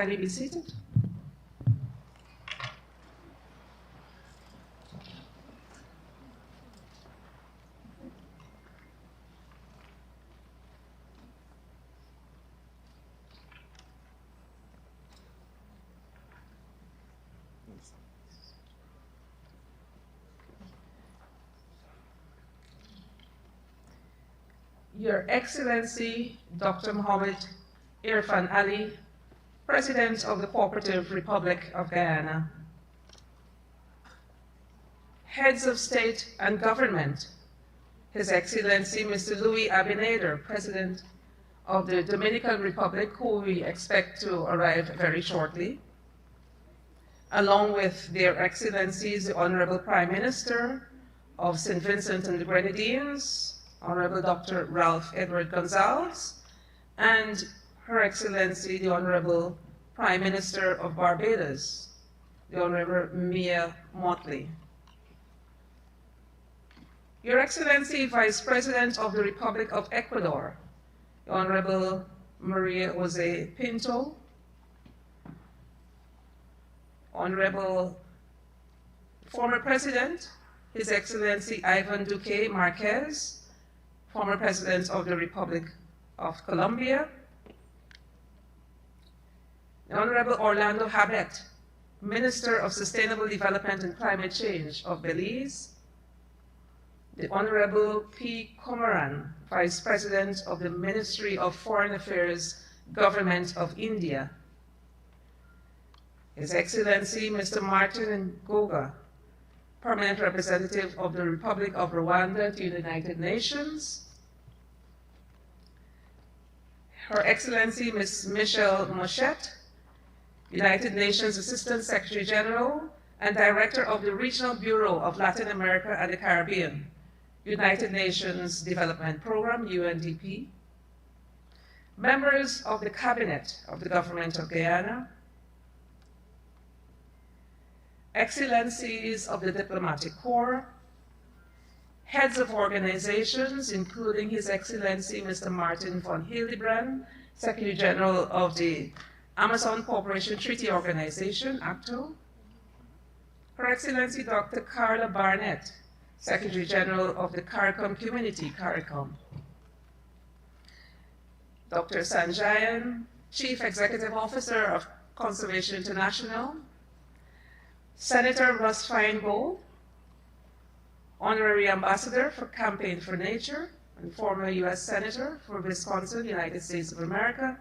kindly be seated. Your Excellency Dr. Mohamed Irfaan Ali, President of the Co-operative Republic of Guyana, Heads of State and Government, His Excellency Mr. Louis Abinader, President of the Dominican Republic, who we expect to arrive very shortly, along with their Excellencies, the Honorable Prime Minister of St. Vincent and the Grenadines, Honorable Dr. Ralph Edward Gonzalez, and Her Excellency, the Honorable Prime Minister of Barbados, the Honorable Mia Motley. Your Excellency, Vice President of the Republic of Ecuador, the Honorable Maria Jose Pinto, Honorable former President, His Excellency Ivan Duque Marquez, former President of the Republic of Colombia, the Honorable Orlando Habet, Minister of Sustainable Development and Climate Change of Belize, the Honorable P. Kumaran, Vice President of the Ministry of Foreign Affairs, Government of India, His Excellency Mr. Martin Ngoga, Permanent Representative of the Republic of Rwanda to the United Nations, Her Excellency Ms. Michelle Mochette, United Nations Assistant Secretary General and Director of the Regional Bureau of Latin America and the Caribbean, United Nations Development Program, UNDP, members of the Cabinet of the Government of Guyana, Excellencies of the Diplomatic Corps, heads of organizations, including His Excellency Mr. Martin von Hildebrand, Secretary General of the Amazon Cooperation Treaty Organization, ACTO, Her Excellency Dr. Carla Barnett, Secretary General of the CARICOM Community, CARICOM, Dr. Sanjayan, Chief Executive Officer of Conservation International, Senator Russ Feingold, Honorary Ambassador for Campaign for Nature and former U.S. Senator for Wisconsin, United States of America,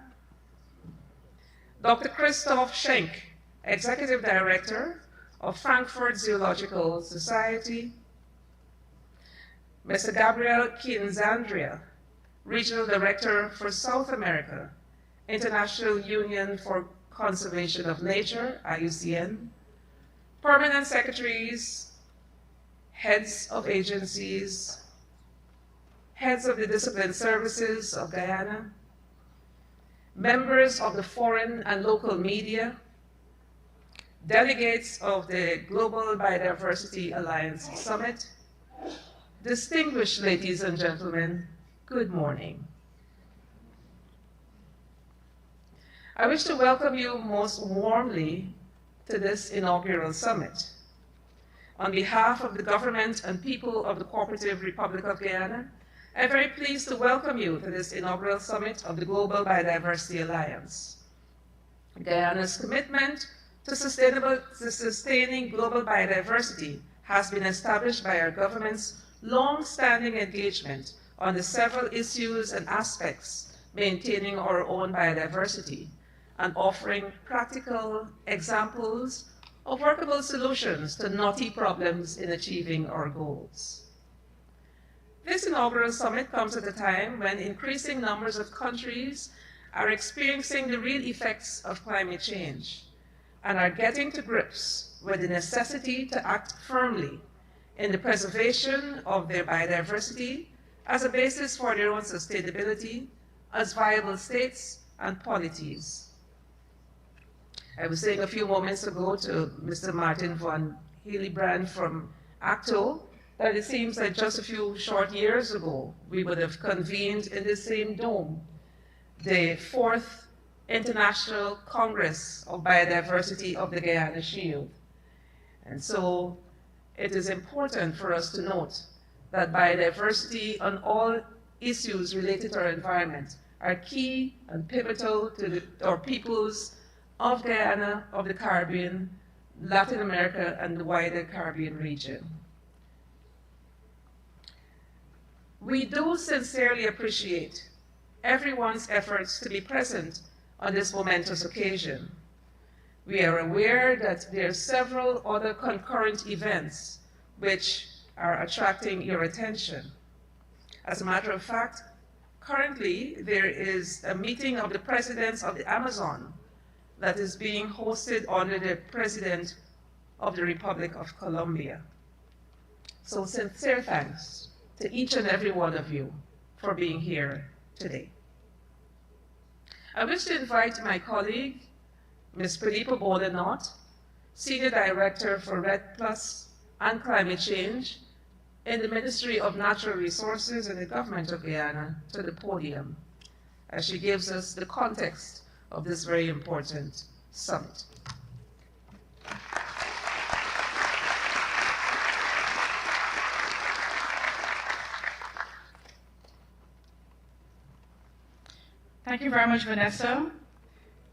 Dr. Christoph Schenk, Executive Director of Frankfurt Zoological Society, Mr. Gabriel Kinzandria, Regional Director for South America, International Union for Conservation of Nature, IUCN, Permanent Secretaries, heads of agencies, heads of the discipline services of Guyana, members of the foreign and local media, delegates of the Global Biodiversity Alliance Summit, distinguished ladies and gentlemen, good morning. I wish to welcome you most warmly to this inaugural summit. On behalf of the government and people of the Co-operative Republic of Guyana, I'm very pleased to welcome you to this inaugural summit of the Global Biodiversity Alliance. Guyana's commitment to sustaining global biodiversity has been established by our government's long-standing engagement on the several issues and aspects maintaining our own biodiversity and offering practical examples of workable solutions to knotty problems in achieving our goals. This inaugural summit comes at a time when increasing numbers of countries are experiencing the real effects of climate change and are getting to grips with the necessity to act firmly in the preservation of their biodiversity as a basis for their own sustainability as viable states and polities. I was saying a few moments ago to Mr. Martin von Hildebrand from ACTO that it seems that just a few short years ago, we would have convened in the same dome the 4th International Congress of Biodiversity of the Guyana Shield. And so it is important for us to note that biodiversity and all issues related to our environment are key and pivotal to our peoples of Guyana, of the Caribbean, Latin America, and the wider Caribbean region. We do sincerely appreciate everyone's efforts to be present on this momentous occasion. We are aware that there are several other concurrent events which are attracting your attention. As a matter of fact, currently there is a meeting of the presidents of the Amazon that is being hosted under the President of the Republic of Colombia. So sincere thanks to each and every one of you for being here today. I wish to invite my colleague, Ms. Philippa Bodenot, Senior Director for REDD+ and Climate Change in the Ministry of Natural Resources and the Government of Guyana, to the podium as she gives us the context of this very important summit. Thank you very much, Vanessa.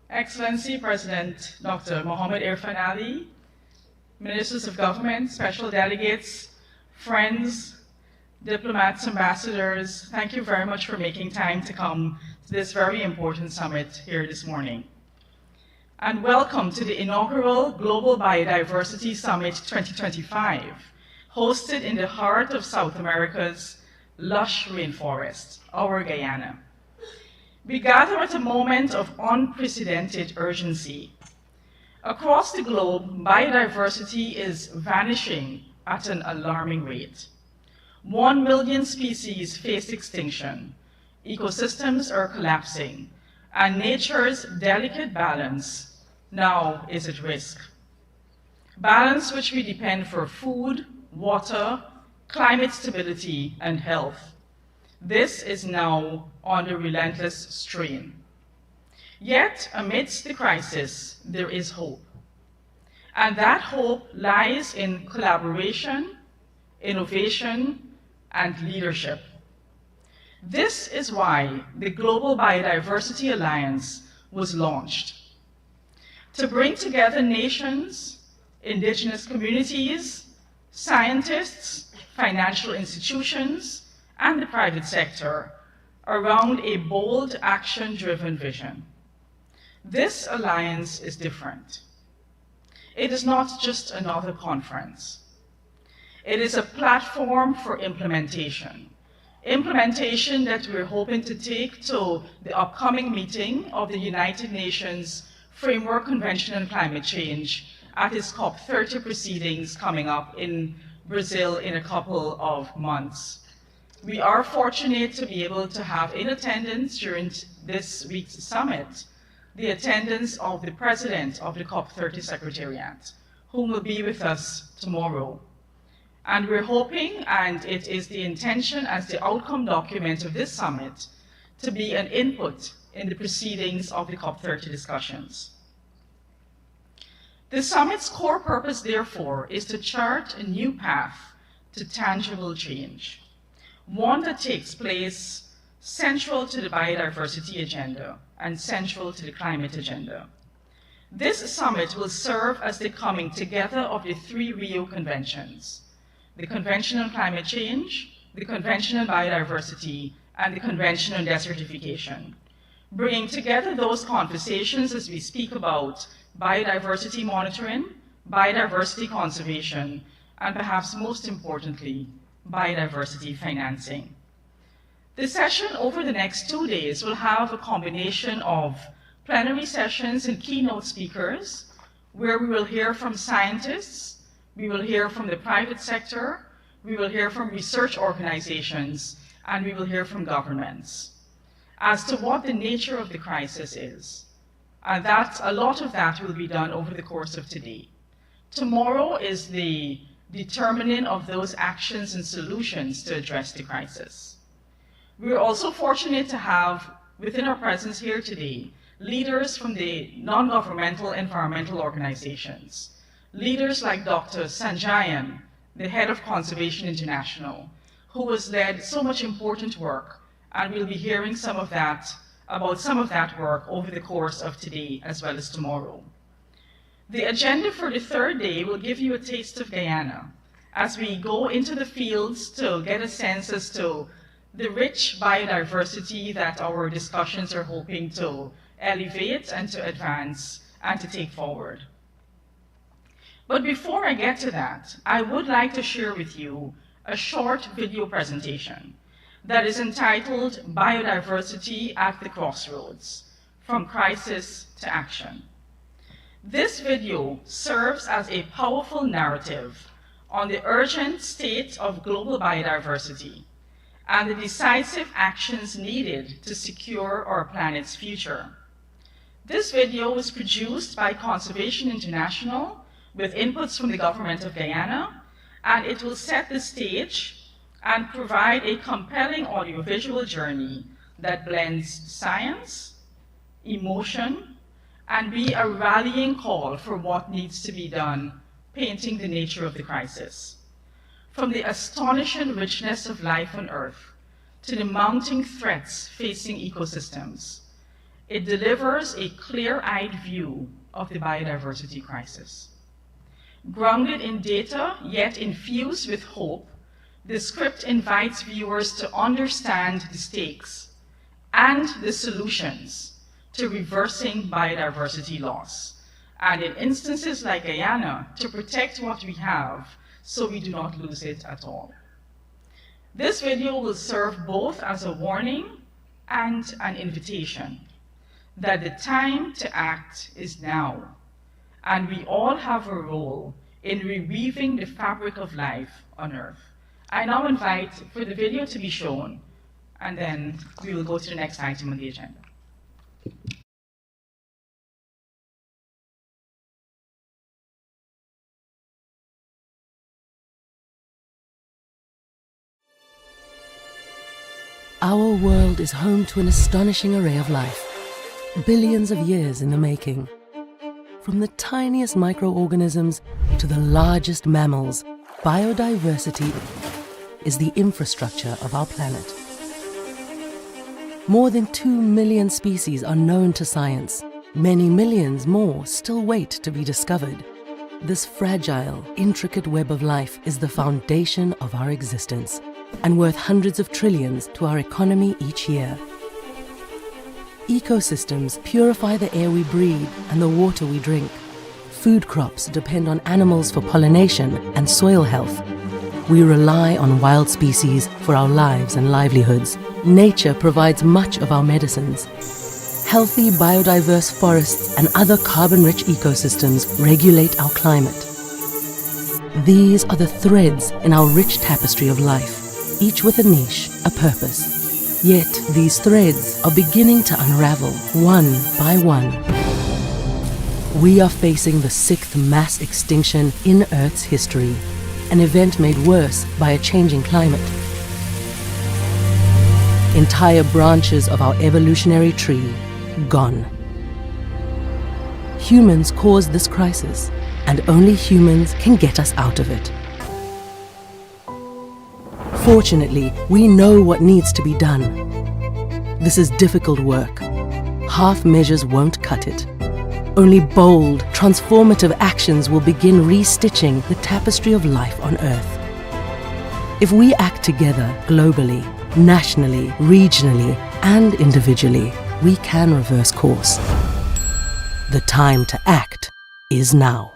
Excellency President Dr. Mohamed Irfaan Ali, Ministers of Government, special delegates, friends, diplomats, ambassadors, thank you very much for making time to come to this very important summit here this morning. And welcome to the inaugural Global Biodiversity Summit 2025, hosted in the heart of South America's lush rainforest, our Guyana. We gather at a moment of unprecedented urgency. Across the globe, biodiversity is vanishing at an alarming rate. 1 million species face extinction, ecosystems are collapsing, and nature's delicate balance now is at risk. Balance which we depend for food, water, climate stability, and health. This is now under relentless strain. Yet, amidst the crisis, there is hope. And that hope lies in collaboration, innovation, and leadership. This is why the Global Biodiversity Alliance was launched. To bring together nations, indigenous communities, scientists, financial institutions, and the private sector around a bold, action-driven vision. This alliance is different. It is not just another conference. It is a platform for implementation. Implementation that we're hoping to take to the upcoming meeting of the United Nations Framework Convention on Climate Change at its COP30 proceedings coming up in Brazil in a couple of months. We are fortunate to be able to have in attendance during this week's summit the attendance of the President of the COP30 Secretariat, who will be with us tomorrow. And we're hoping, and it is the intention as the outcome document of this summit, to be an input in the proceedings of the COP30 discussions. The summit's core purpose, therefore, is to chart a new path to tangible change. One that takes place central to the biodiversity agenda and central to the climate agenda. This summit will serve as the coming together of the 3 Rio Conventions, the Convention on Climate Change, the Convention on Biodiversity, and the Convention on Desertification, bringing together those conversations as we speak about biodiversity monitoring, biodiversity conservation, and perhaps most importantly, biodiversity financing. The session over the next 2 days will have a combination of plenary sessions and keynote speakers, where we will hear from scientists, we will hear from the private sector, we will hear from research organizations, and we will hear from governments as to what the nature of the crisis is. And a lot of that will be done over the course of today. Tomorrow is the determining of those actions and solutions to address the crisis. We are also fortunate to have within our presence here today leaders from the non-governmental environmental organizations, leaders like Dr. Sanjayan, the head of Conservation International, who has led so much important work, and we'll be hearing about some of that work over the course of today as well as tomorrow. The agenda for the third day will give you a taste of Guyana as we go into the fields to get a sense as to the rich biodiversity that our discussions are hoping to elevate and to advance and to take forward. But before I get to that, I would like to share with you a short video presentation that is entitled Biodiversity at the Crossroads, From Crisis to Action. This video serves as a powerful narrative on the urgent state of global biodiversity and the decisive actions needed to secure our planet's future. This video was produced by Conservation International with inputs from the government of Guyana, and it will set the stage and provide a compelling audiovisual journey that blends science, emotion, and be a rallying call for what needs to be done, painting the nature of the crisis. From the astonishing richness of life on Earth to the mounting threats facing ecosystems, it delivers a clear-eyed view of the biodiversity crisis. Grounded in data, yet infused with hope, the script invites viewers to understand the stakes and the solutions to reversing biodiversity loss, and in instances like Guyana, to protect what we have so we do not lose it at all. This video will serve both as a warning and an invitation that the time to act is now, and we all have a role in reweaving the fabric of life on Earth. I now invite for the video to be shown, and then we will go to the next item on the agenda. Our world is home to an astonishing array of life, billions of years in the making. From the tiniest microorganisms to the largest mammals, biodiversity is the infrastructure of our planet. More than 2 million species are known to science. Many millions more still wait to be discovered. This fragile, intricate web of life is the foundation of our existence and worth hundreds of trillions to our economy each year. Ecosystems purify the air we breathe and the water we drink. Food crops depend on animals for pollination and soil health. We rely on wild species for our lives and livelihoods. Nature provides much of our medicines. Healthy, biodiverse forests and other carbon-rich ecosystems regulate our climate. These are the threads in our rich tapestry of life, each with a niche, a purpose. Yet these threads are beginning to unravel, one by one. We are facing the 6th mass extinction in Earth's history, an event made worse by a changing climate. Entire branches of our evolutionary tree gone. Humans caused this crisis, and only humans can get us out of it. Fortunately, we know what needs to be done. This is difficult work. Half measures won't cut it. Only bold, transformative actions will begin restitching the tapestry of life on Earth. If we act together globally, nationally, regionally, and individually, we can reverse course. The time to act is now.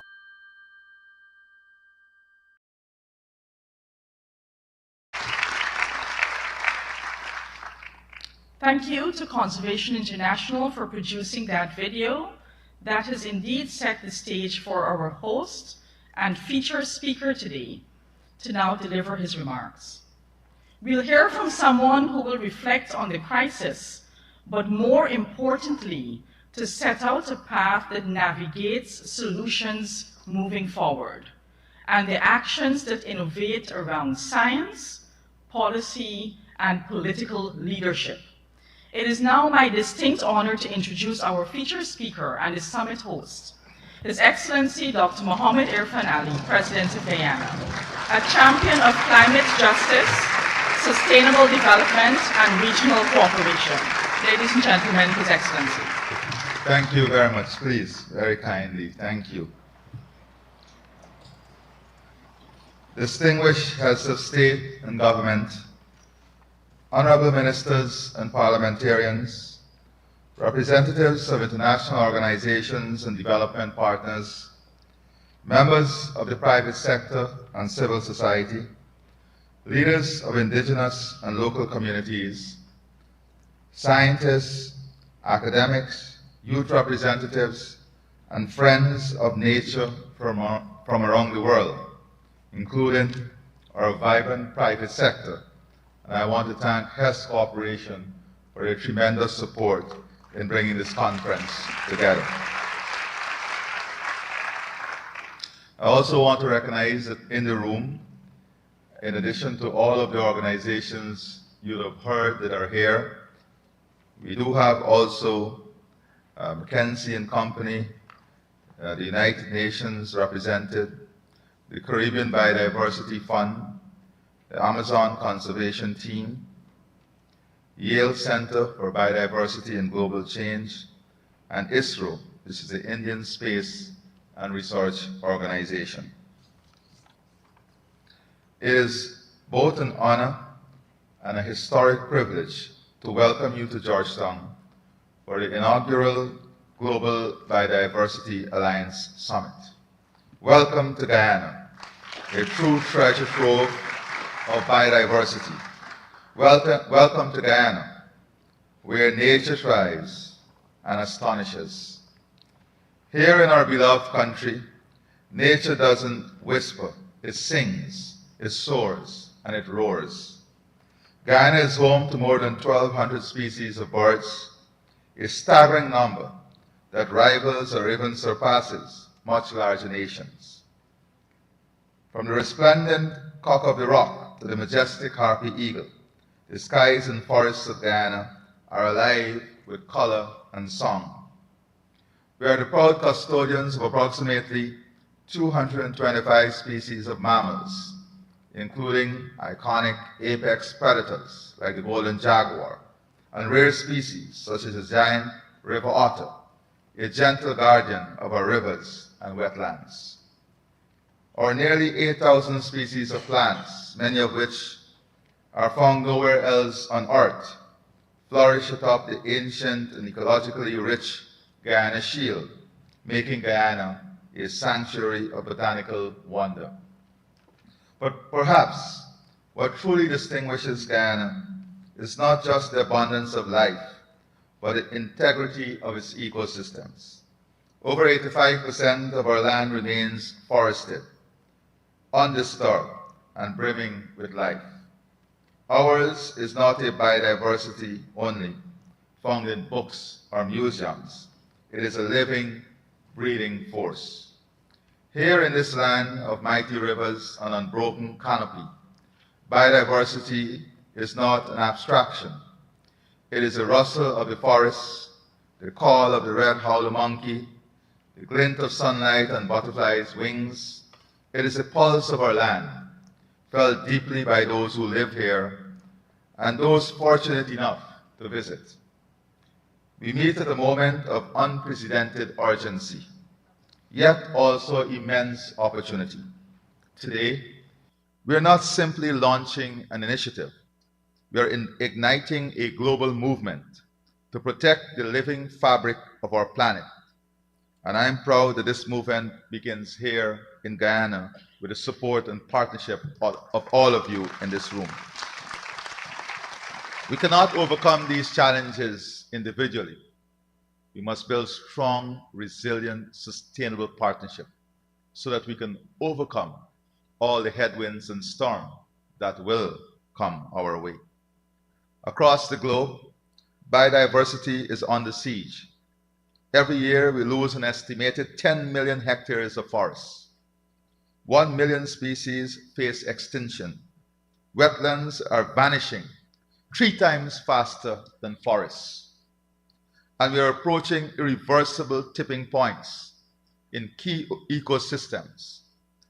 Thank you to Conservation International for producing that video. That has indeed set the stage for our host and featured speaker today to now deliver his remarks. We'll hear from someone who will reflect on the crisis, but more importantly, to set out a path that navigates solutions moving forward, and the actions that innovate around science, policy, and political leadership. It is now my distinct honor to introduce our featured speaker and the summit host, His Excellency Dr. Mohamed Irfaan Ali, President of Guyana, a champion of climate justice, sustainable development, and regional cooperation. Ladies and gentlemen, His Excellency. Thank you very much, please, very kindly, thank you. Distinguished heads of state and government, honorable ministers and parliamentarians, representatives of international organizations and development partners, members of the private sector and civil society, leaders of indigenous and local communities, scientists, academics, youth representatives, and friends of nature from around the world, including our vibrant private sector. And I want to thank Hess Corporation for their tremendous support in bringing this conference together. I also want to recognize that in the room, in addition to all of the organizations you have heard that are here, we do have also McKinsey & Company, the United Nations represented, the Caribbean Biodiversity Fund, the Amazon Conservation Team, Yale Center for Biodiversity and Global Change, and ISRO, this is the Indian Space and Research Organization. It is both an honor and a historic privilege to welcome you to Georgetown for the inaugural Global Biodiversity Alliance Summit. Welcome to Guyana, a true treasure trove of biodiversity. Welcome to Guyana, where nature thrives and astonishes. Here in our beloved country, nature doesn't whisper, it sings, it soars, and it roars. Guyana is home to more than 1,200 species of birds, a staggering number that rivals or even surpasses much larger nations. From the resplendent cock of the rock to the majestic harpy eagle, the skies and forests of Guyana are alive with color and song. We are the proud custodians of approximately 225 species of mammals, including iconic apex predators like the golden jaguar, and rare species such as the giant river otter, a gentle guardian of our rivers and wetlands. Our nearly 8,000 species of plants, many of which are found nowhere else on Earth, flourish atop the ancient and ecologically rich Guyana Shield, making Guyana a sanctuary of botanical wonder. But perhaps what truly distinguishes Guyana is not just the abundance of life, but the integrity of its ecosystems. Over 85% of our land remains forested, undisturbed, and brimming with life. Ours is not a biodiversity only, found in books or museums. It is a living, breathing force. Here in this land of mighty rivers and unbroken canopy, biodiversity is not an abstraction. It is the rustle of the forest, the call of the red howler monkey, the glint of sunlight and butterflies' wings. It is the pulse of our land, felt deeply by those who live here and those fortunate enough to visit. We meet at a moment of unprecedented urgency, yet also immense opportunity. Today, we are not simply launching an initiative. We are igniting a global movement to protect the living fabric of our planet. And I'm proud that this movement begins here in Guyana with the support and partnership of all of you in this room. We cannot overcome these challenges individually. We must build strong, resilient, sustainable partnership so that we can overcome all the headwinds and storms that will come our way. Across the globe, biodiversity is under siege. Every year, we lose an estimated 10 million hectares of forests. 1 million species face extinction. Wetlands are vanishing. 3 times faster than forests. And we are approaching irreversible tipping points in key ecosystems,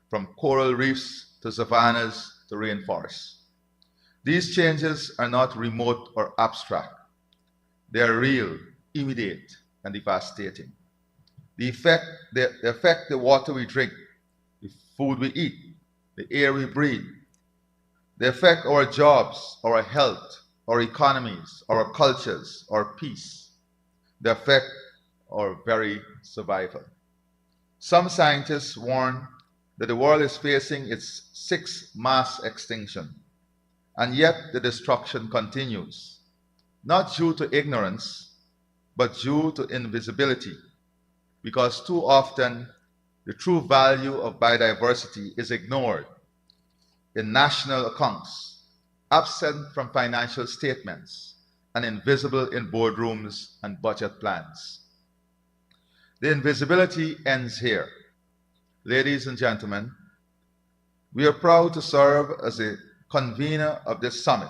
from coral reefs to savannas to rainforests. These changes are not remote or abstract. They are real, immediate, and devastating. They affect the water we drink, the food we eat, the air we breathe. They affect our jobs, our health, our economies, our cultures, our peace. They affect our very survival. Some scientists warn that the world is facing its 6th mass extinction, and yet the destruction continues, not due to ignorance, but due to invisibility, because too often the true value of biodiversity is ignored in national accounts, absent from financial statements, and invisible in boardrooms and budget plans. The invisibility ends here. Ladies and gentlemen, we are proud to serve as the convener of this summit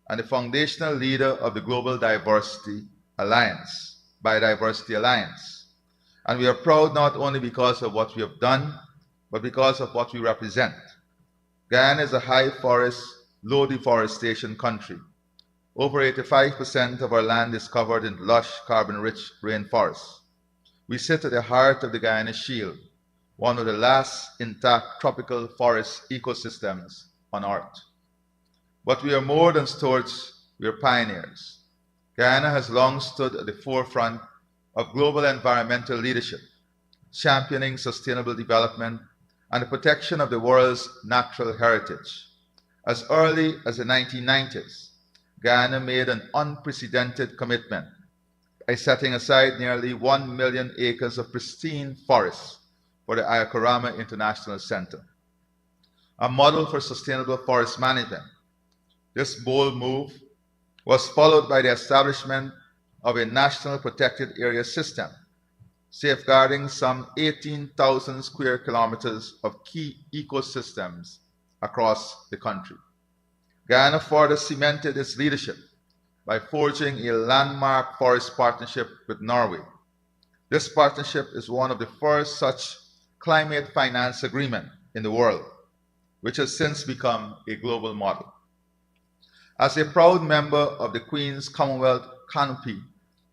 and the foundational leader of the Global Biodiversity Alliance. And we are proud not only because of what we have done, but because of what we represent. Guyana is a high forest, low deforestation country. Over 85% of our land is covered in lush, carbon-rich rainforests. We sit at the heart of the Guyana Shield, one of the last intact tropical forest ecosystems on Earth. But we are more than stewards, we are pioneers. Guyana has long stood at the forefront of global environmental leadership, championing sustainable development and the protection of the world's natural heritage. As early as the 1990s, Guyana made an unprecedented commitment by setting aside nearly 1 million acres of pristine forests for the Ayakorama International Center, a model for sustainable forest management. This bold move was followed by the establishment of a national protected area system, safeguarding some 18,000 square kilometers of key ecosystems across the country. Guyana further cemented its leadership by forging a landmark forest partnership with Norway. This partnership is one of the first such climate finance agreement in the world, which has since become a global model. As a proud member of the Queen's Commonwealth Canopy,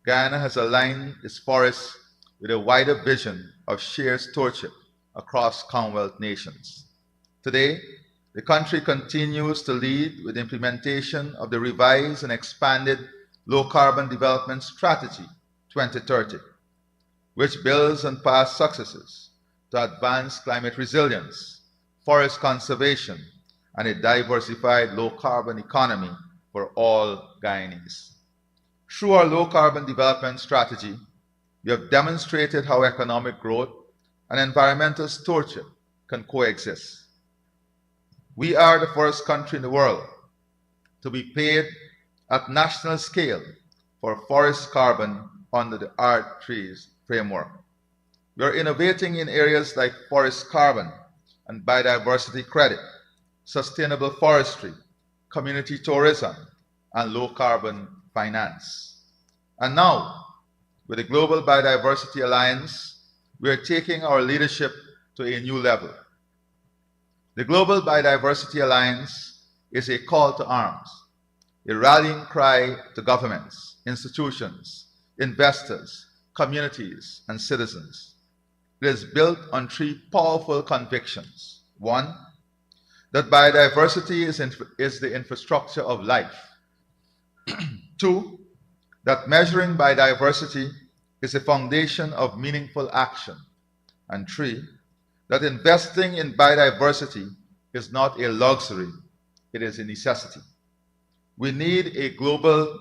Guyana has aligned its forests with a wider vision of shared stewardship across Commonwealth nations. Today, the country continues to lead with the implementation of the revised and expanded Low Carbon Development Strategy 2030, which builds on past successes to advance climate resilience, forest conservation, and a diversified low-carbon economy for all Guyanese. Through our low-carbon development strategy, we have demonstrated how economic growth and environmental stewardship can coexist. We are the first country in the world to be paid at national scale for forest carbon under the R3 framework. We are innovating in areas like forest carbon and biodiversity credit, sustainable forestry, community tourism, and low-carbon finance. And now, with the Global Biodiversity Alliance, we are taking our leadership to a new level. The Global Biodiversity Alliance is a call to arms, a rallying cry to governments, institutions, investors, communities, and citizens. It is built on 3 powerful convictions. 1, that biodiversity is the infrastructure of life. 2, that measuring biodiversity is the foundation of meaningful action. And 3, that investing in biodiversity is not a luxury, it is a necessity. We need a global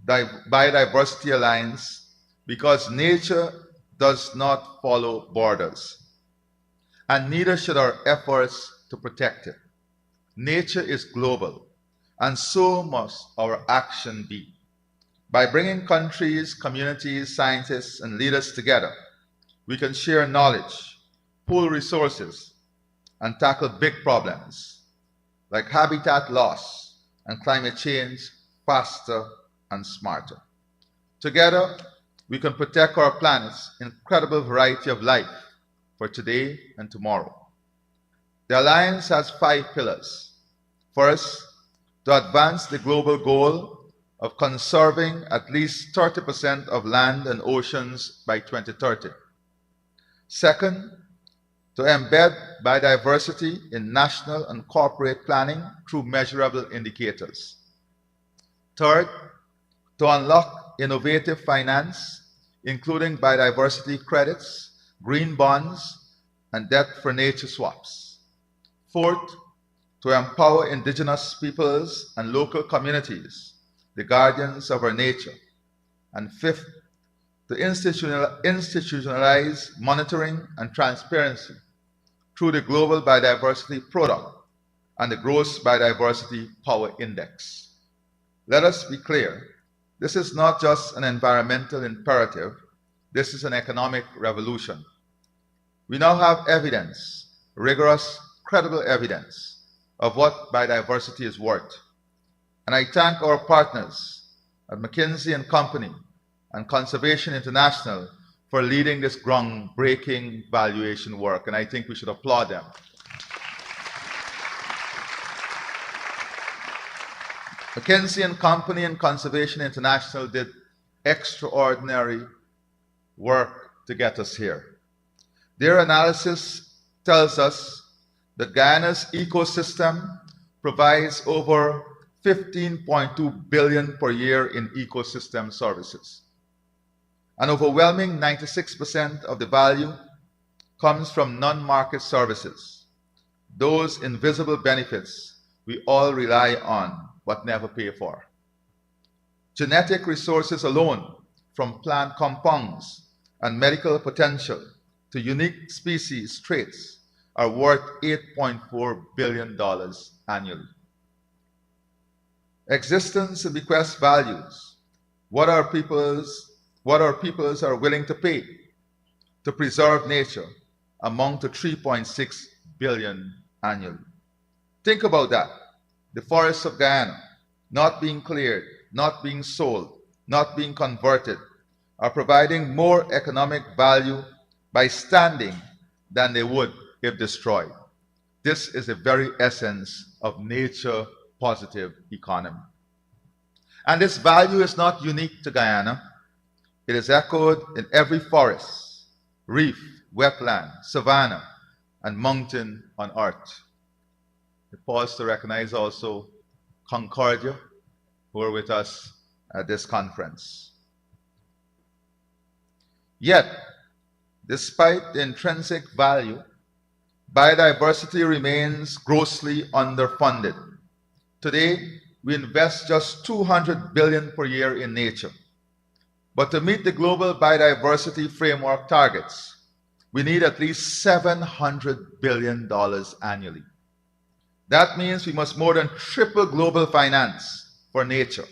biodiversity alliance because nature does not follow borders, and neither should our efforts to protect it. Nature is global, and so must our action be. By bringing countries, communities, scientists, and leaders together, we can share knowledge, pool resources, and tackle big problems like habitat loss, and climate change faster and smarter. Together, we can protect our planet's incredible variety of life for today and tomorrow. The Alliance has 5 pillars. First, to advance the global goal of conserving at least 30% of land and oceans by 2030. Second, to embed biodiversity in national and corporate planning through measurable indicators. Third, to unlock innovative finance, including biodiversity credits, green bonds, and debt for nature swaps. Fourth, to empower indigenous peoples and local communities, the guardians of our nature. And fifth, to institutionalize monitoring and transparency through the Global Biodiversity Product and the Gross Biodiversity Power Index. Let us be clear, this is not just an environmental imperative, this is an economic revolution. We now have evidence, rigorous, credible evidence, of what biodiversity is worth. And I thank our partners at McKinsey & Company and Conservation International for leading this groundbreaking valuation work, and I think we should applaud them. McKinsey & Company and Conservation International did extraordinary work to get us here. Their analysis tells us that Guyana's ecosystem provides over $15.2 billion per year in ecosystem services. An overwhelming 96% of the value comes from non-market services, those invisible benefits we all rely on but never pay for. Genetic resources alone, from plant compounds and medical potential to unique species traits, are worth $8.4 billion annually. Existence and bequest values, what our peoples are willing to pay to preserve nature, amount to $3.6 billion annually. Think about that. The forests of Guyana, not being cleared, not being sold, not being converted, are providing more economic value by standing than they would if destroyed. This is the very essence of nature-positive economy. And this value is not unique to Guyana. It is echoed in every forest, reef, wetland, savanna, and mountain on earth. I pause to recognize also Concordia, who are with us at this conference. Yet, despite the intrinsic value, biodiversity remains grossly underfunded. Today, we invest just $200 billion per year in nature. But to meet the Global Biodiversity Framework targets, we need at least $700 billion annually. That means we must more than triple global finance for nature.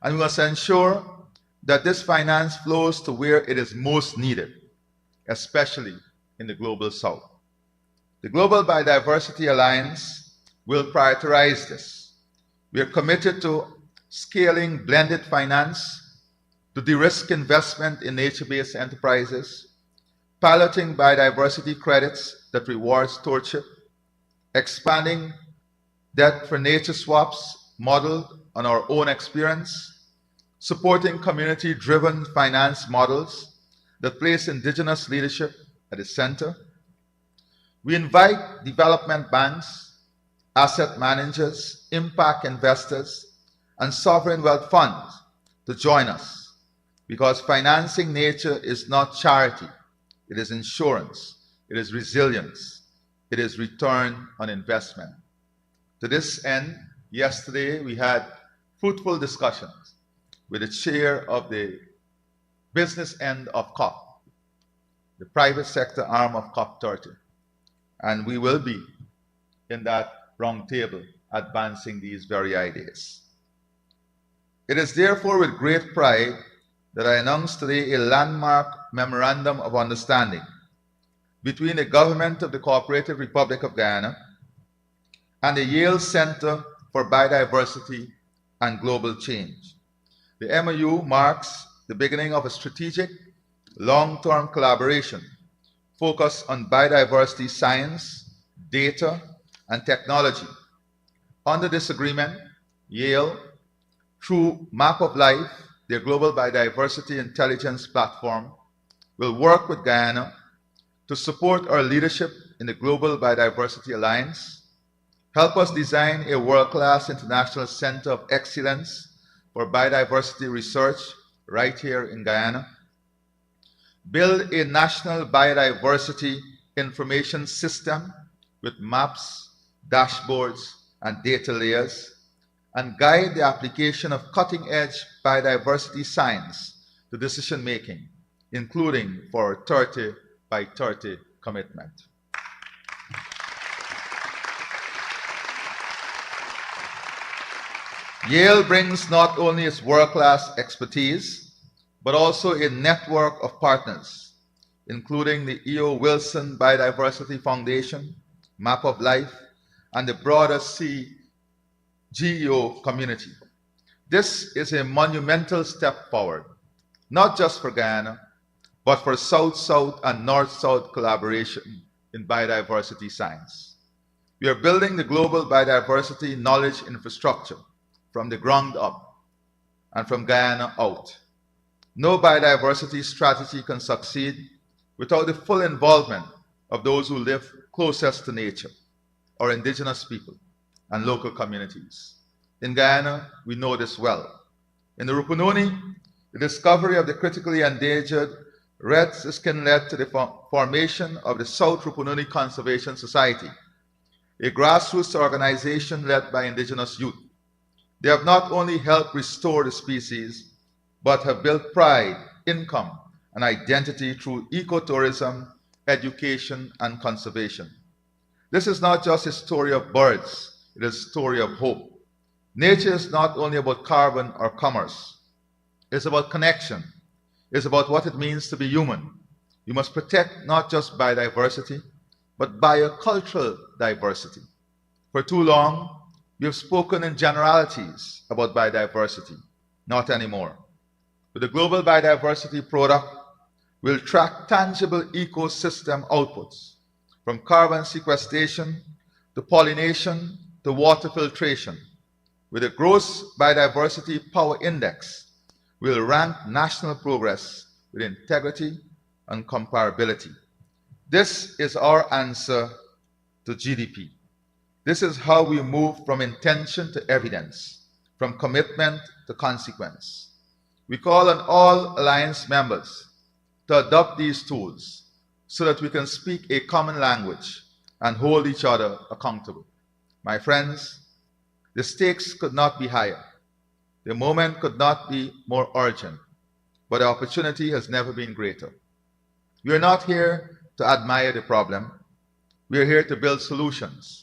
And we must ensure that this finance flows to where it is most needed, especially in the global south. The Global Biodiversity Alliance will prioritize this. We are committed to scaling blended finance, to de-risk investment in nature-based enterprises, piloting biodiversity credits that reward stewardship, expanding debt for nature swaps modeled on our own experience, supporting community-driven finance models that place indigenous leadership at the center. We invite development banks, asset managers, impact investors, and sovereign wealth funds to join us, because financing nature is not charity, it is insurance, it is resilience, it is return on investment. To this end, yesterday we had fruitful discussions with the chair of the business end of COP, the private sector arm of COP30. And we will be in that round table advancing these very ideas. It is therefore with great pride that I announce today a landmark memorandum of understanding between the government of the Co-operative Republic of Guyana and the Yale Center for Biodiversity and Global Change. The MOU marks the beginning of a strategic, long-term collaboration focused on biodiversity science, data, and technology. Under this agreement, Yale, through Map of Life, their Global Biodiversity Intelligence platform, will work with Guyana to support our leadership in the Global Biodiversity Alliance, help us design a world-class international center of excellence for biodiversity research right here in Guyana, build a national biodiversity information system with maps, dashboards, and data layers, and guide the application of cutting-edge biodiversity science to decision-making, including for our 30 by 30 commitment. Yale brings not only its world-class expertise, but also a network of partners, including the E.O. Wilson Biodiversity Foundation, Map of Life, and the broader GEO community. This is a monumental step forward, not just for Guyana, but for South-South and North-South collaboration in biodiversity science. We are building the global biodiversity knowledge infrastructure from the ground up and from Guyana out. No biodiversity strategy can succeed without the full involvement of those who live closest to nature, our indigenous people and local communities. In Guyana, we know this well. In the Rupununi, the discovery of the critically endangered red siskin led to the formation of the South Rupununi Conservation Society, a grassroots organization led by indigenous youth. They have not only helped restore the species, but have built pride, income, and identity through ecotourism, education, and conservation. This is not just a story of birds, it is a story of hope. Nature is not only about carbon or commerce, it's about connection. It's about what it means to be human. You must protect not just biodiversity, but biocultural diversity. For too long, we have spoken in generalities about biodiversity, not anymore. With the Global Biodiversity Product, we'll track tangible ecosystem outputs, from carbon sequestration to pollination to water filtration. With the Gross Biodiversity Power Index, we'll rank national progress with integrity and comparability. This is our answer to GDP. This is how we move from intention to evidence, from commitment to consequence. We call on all Alliance members to adopt these tools so that we can speak a common language and hold each other accountable. My friends, the stakes could not be higher. The moment could not be more urgent, but the opportunity has never been greater. We are not here to admire the problem. We are here to build solutions.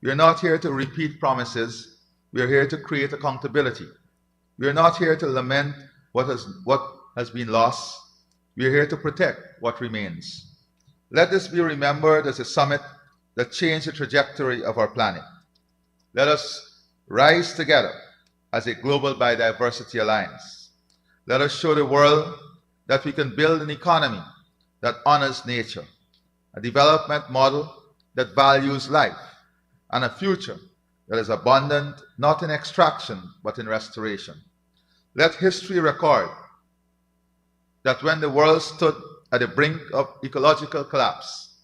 We are not here to repeat promises. We are here to create accountability. We are not here to lament what has been lost. We are here to protect what remains. Let this be remembered as a summit that changed the trajectory of our planet. Let us rise together as a Global Biodiversity Alliance. Let us show the world that we can build an economy that honors nature, a development model that values life, and a future that is abundant not in extraction but in restoration. Let history record that when the world stood at the brink of ecological collapse,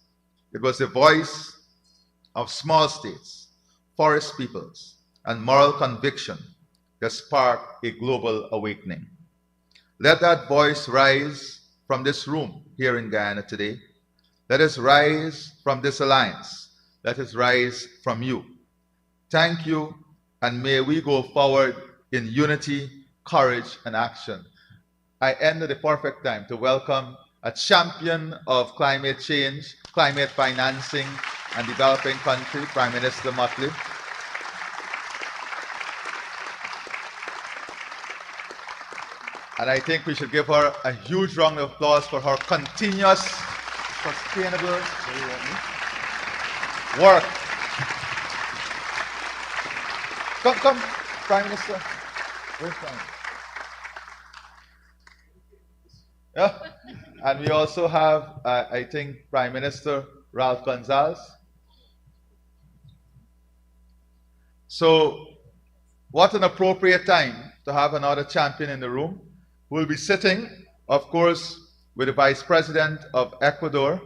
it was the voice of small states, forest peoples, and moral conviction that sparked a global awakening. Let that voice rise from this room here in Guyana today. Let us rise from this alliance. Let us rise from you. Thank you, and may we go forward in unity, courage, and action. I end at the perfect time to welcome a champion of climate change, climate financing, and developing country, Prime Minister Motley. And I think we should give her a huge round of applause for her continuous, sustainable work. Come, Prime Minister. Where's Prime? Yeah. And we also have, I think, Prime Minister Ralph Gonzalez. So, what an appropriate time to have another champion in the room. We'll be sitting, of course, with the Vice President of Ecuador.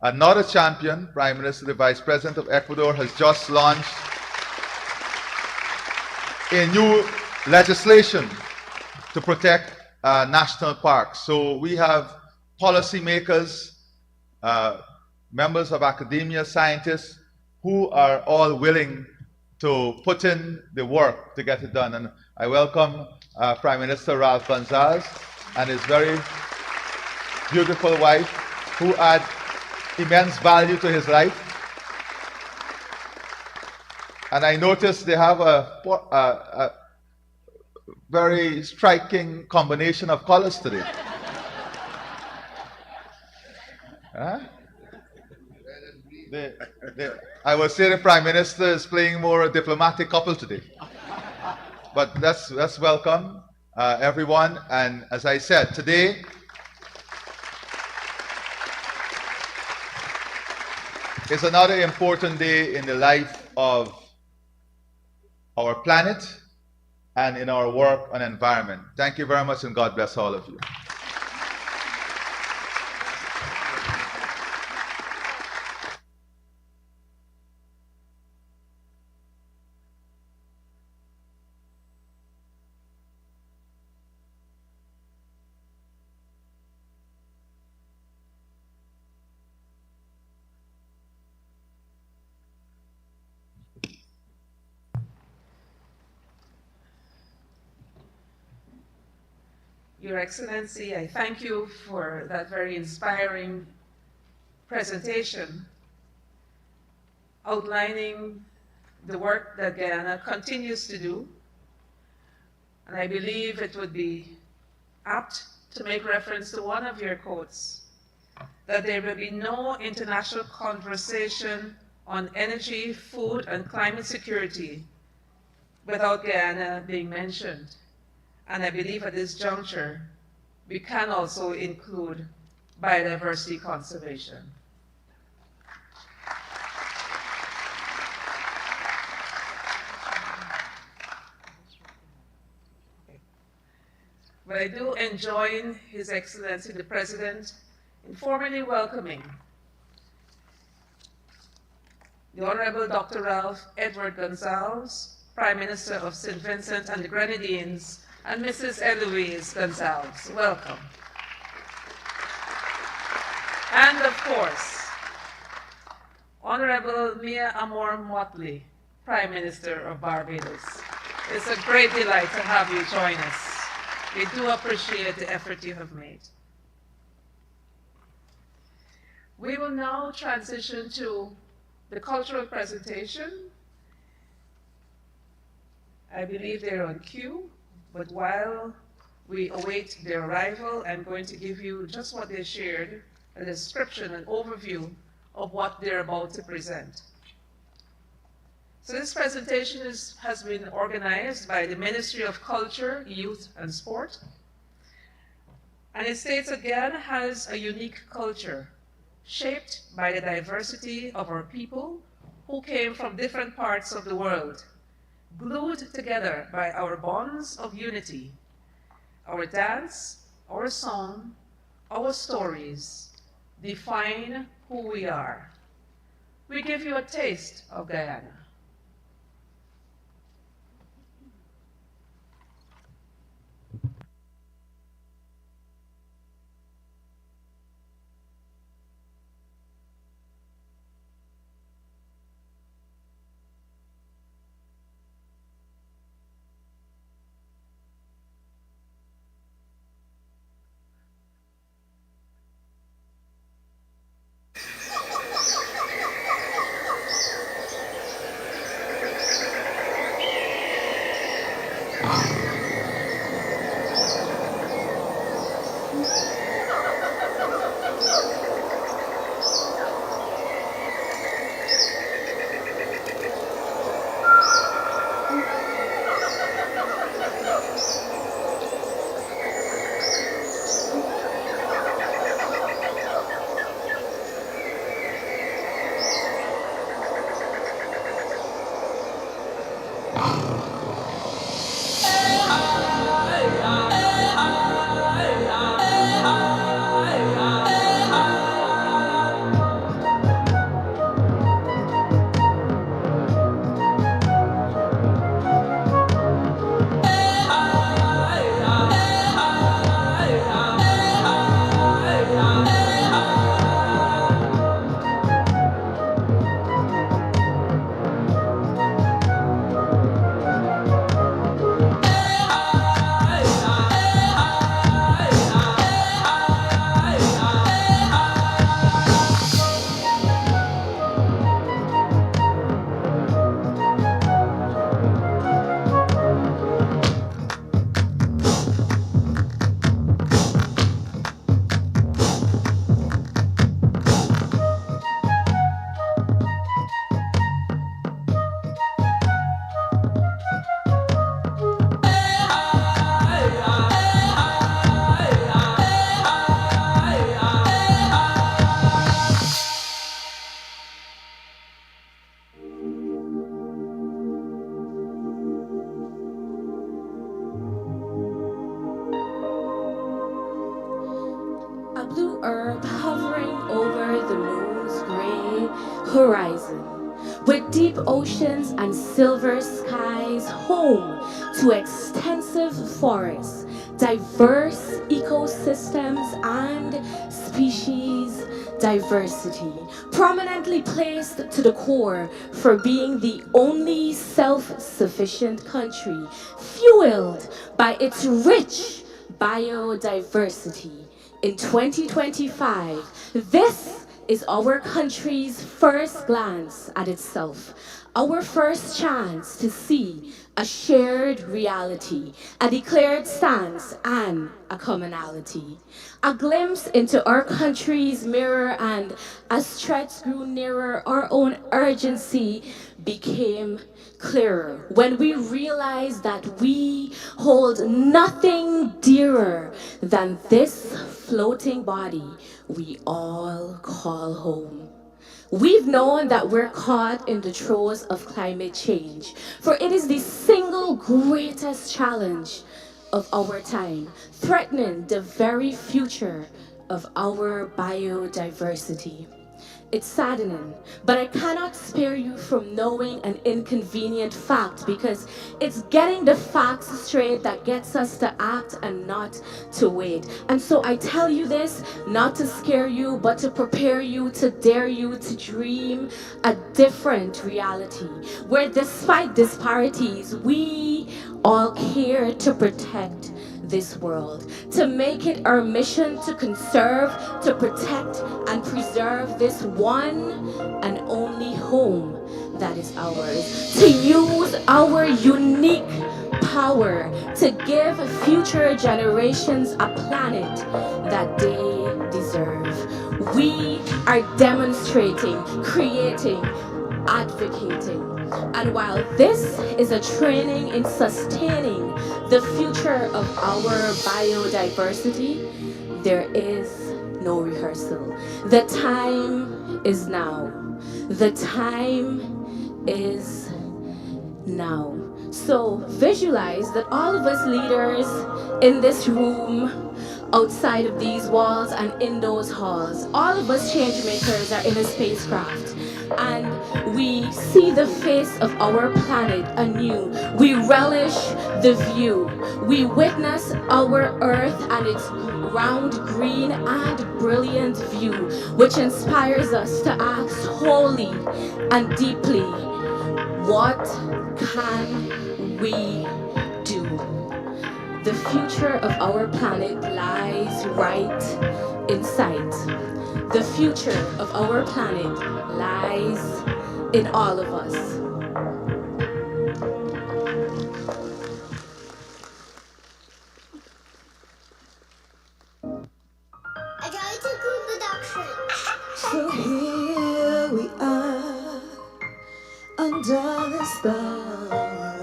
Another champion, Prime Minister, the Vice President of Ecuador, has just launched a new legislation to protect national parks. So we have policymakers, members of academia, scientists, who are all willing to put in the work to get it done. And I welcome Prime Minister Ralph Gonzalez and his very beautiful wife, who add immense value to his life. And I noticed they have a very striking combination of colors today. Huh? I would say the Prime Minister is playing more a diplomatic couple today. But that's welcome, everyone. And as I said, today is another important day in the life of our planet and in our work on environment. Thank you very much, and God bless all of you. Your Excellency, I thank you for that very inspiring presentation outlining the work that Guyana continues to do. And I believe it would be apt to make reference to one of your quotes, that there will be no international conversation on energy, food, and climate security without Guyana being mentioned. And I believe at this juncture, we can also include biodiversity conservation. But I do enjoin His Excellency the President in formally welcoming the Honorable Dr. Ralph Edward Gonzalez, Prime Minister of St. Vincent and the Grenadines, and Mrs. Eloise Gonzalez. Welcome. And of course, Honorable Mia Amor Motley, Prime Minister of Barbados. It's a great delight to have you join us. We do appreciate the effort you have made. We will now transition to the cultural presentation. I believe they're on cue. But while we await their arrival, I'm going to give you just what they shared, a description, an overview of what they're about to present. So this presentation has been organized by the Ministry of Culture, Youth and Sport. And it states that Guyana has a unique culture shaped by the diversity of our people who came from different parts of the world, glued together by our bonds of unity. Our dance, our song, our stories define who we are. We give you a taste of Guyana. horizon, with deep oceans and silver skies, home to extensive forests, diverse ecosystems, and species diversity, prominently placed to the core for being the only self-sufficient country, fueled by its rich biodiversity. In 2025, this is our country's first glance at itself, our first chance to see a shared reality, a declared stance, and a commonality. A glimpse into our country's mirror, and as threats grew nearer, our own urgency became clearer when we realized that we hold nothing dearer than this floating body we all call home. We've known that we're caught in the throes of climate change, for it is the single greatest challenge of our time, threatening the very future of our biodiversity. It's saddening, but I cannot spare you from knowing an inconvenient fact, because it's getting the facts straight that gets us to act and not to wait. And so I tell you this not to scare you, but to prepare you, to dare you to dream a different reality, where despite disparities, we all care to protect this world, to make it our mission to conserve, to protect, and preserve this one and only home that is ours, to use our unique power to give future generations a planet that they deserve. We are demonstrating, creating, advocating. And while this is a training in sustaining the future of our biodiversity, there is no rehearsal. The time is now. The time is now. So visualize that all of us leaders in this room, outside of these walls and in those halls, all of us change makers are in a spacecraft, and we see the face of our planet anew. We relish the view. We witness our earth and its round, green, and brilliant view, which inspires us to ask wholly and deeply, what can we do? The future of our planet lies right in sight. The future of our planet lies in all of us. So here we are under the stars,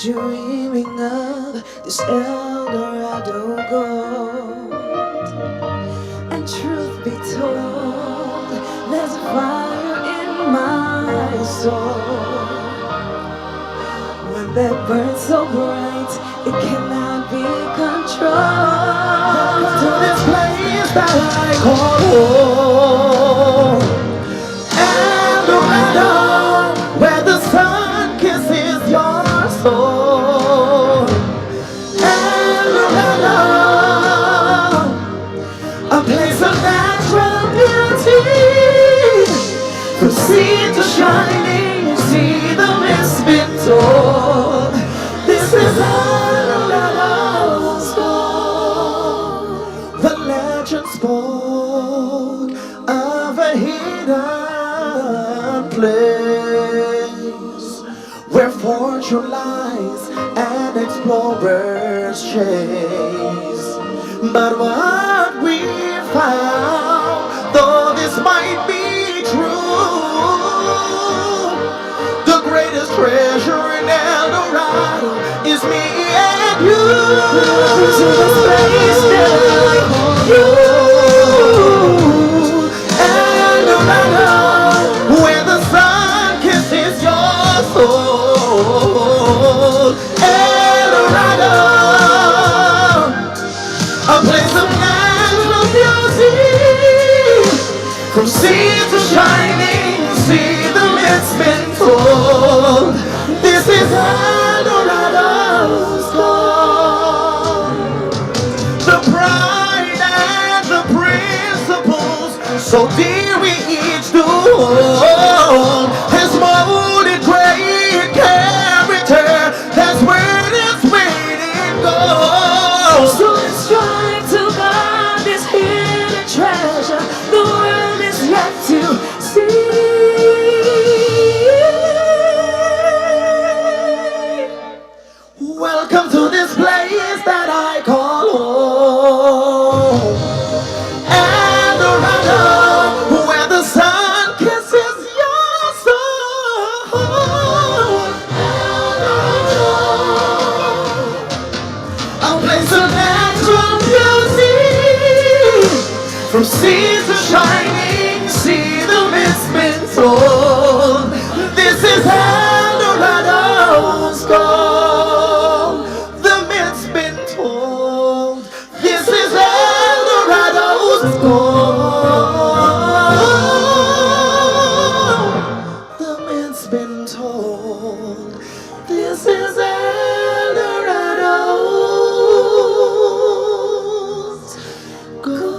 dreaming of this Eldorado gold. And truth be told, there's a fire in my soul, one that burns so bright it cannot be controlled. To this place that I call home, Eldorado, where the sun kisses your soul. Eldorado, a place of natural beauty, from sea to shining, see the mist been told. This is Eldorado's gold. The legend spoke of a hidden place where fortune lies and explorers chase. But what we found, though this might be true, the greatest treasure in Eldorado is me and you. To the space that I call you, Eldorado, where the sun kisses your soul. Eldorado, a place of natural beauty, from sea From sea to shining sea, the mist's been told. This is Eldorado's goal. The myth's been told. This is Eldorado's goal. The myth's been told. This is Eldorado's goal.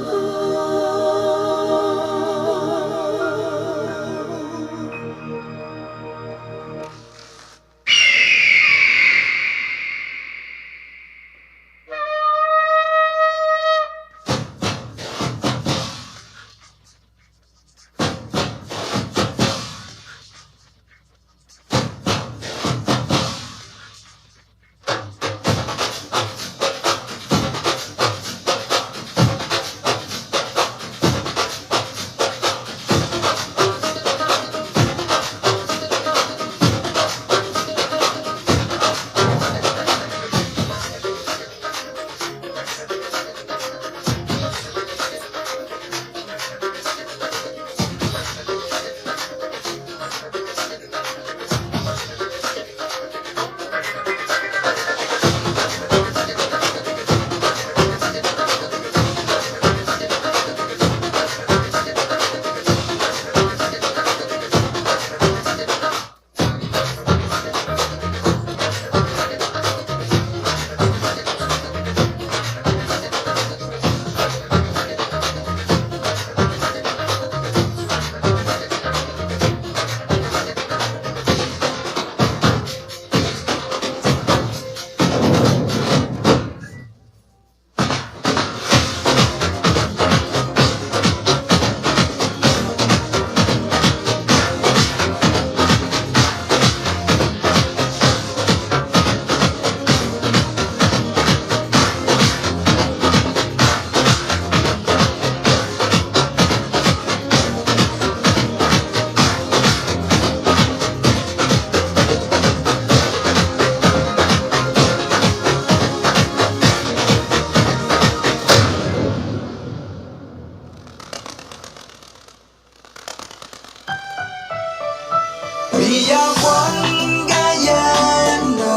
We are one Guyana,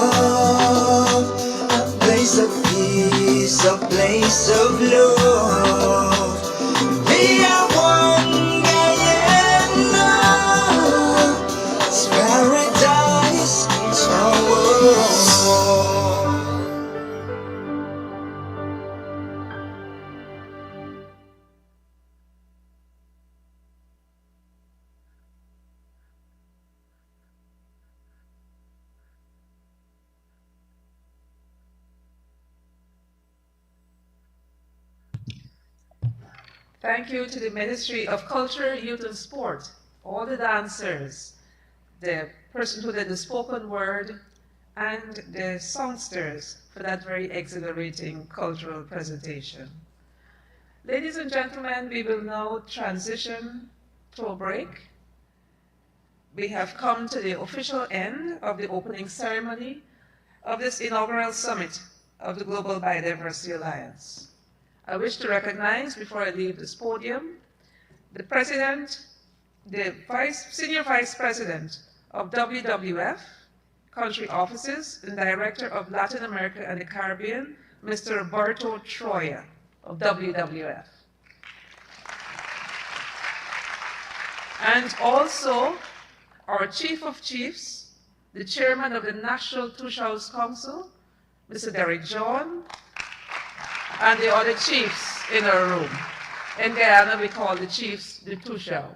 a place of peace, a place of love. We are one Guyana, it's paradise, it's our world. Thank you to the Ministry of Culture, Youth and Sport, all the dancers, the person who did the spoken word, and the songsters for that very exhilarating cultural presentation. Ladies and gentlemen, we will now transition to a break. We have come to the official end of the opening ceremony of this inaugural summit of the Global Biodiversity Alliance. I wish to recognize, before I leave this podium, the President, the Senior Vice President of WWF, Country Offices, and Director of Latin America and the Caribbean, Mr. Roberto Troya of WWF. And also our Chief of Chiefs, the Chairman of the National Tushaus Council, Mr. Derek John, and the other chiefs in our room. In Guyana, we call the chiefs the Tushau.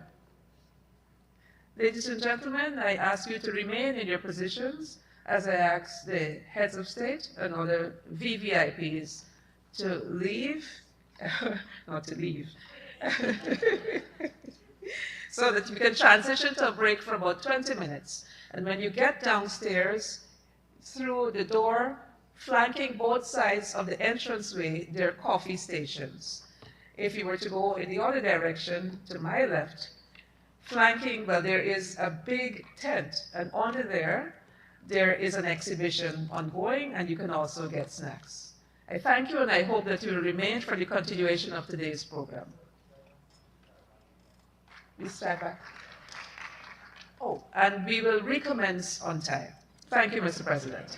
Ladies and gentlemen, I ask you to remain in your positions as I ask the heads of state and other VVIPs to leave, not to leave, so that you can transition to a break for about 20 minutes. And when you get downstairs, through the door, flanking both sides of the entranceway, there are coffee stations. If you were to go in the other direction, to my left, flanking, well, there is a big tent, and under there is an exhibition ongoing, and you can also get snacks. I thank you, and I hope that you will remain for the continuation of today's program. We stand back. Oh, and we will recommence on time. Thank you, Mr. President.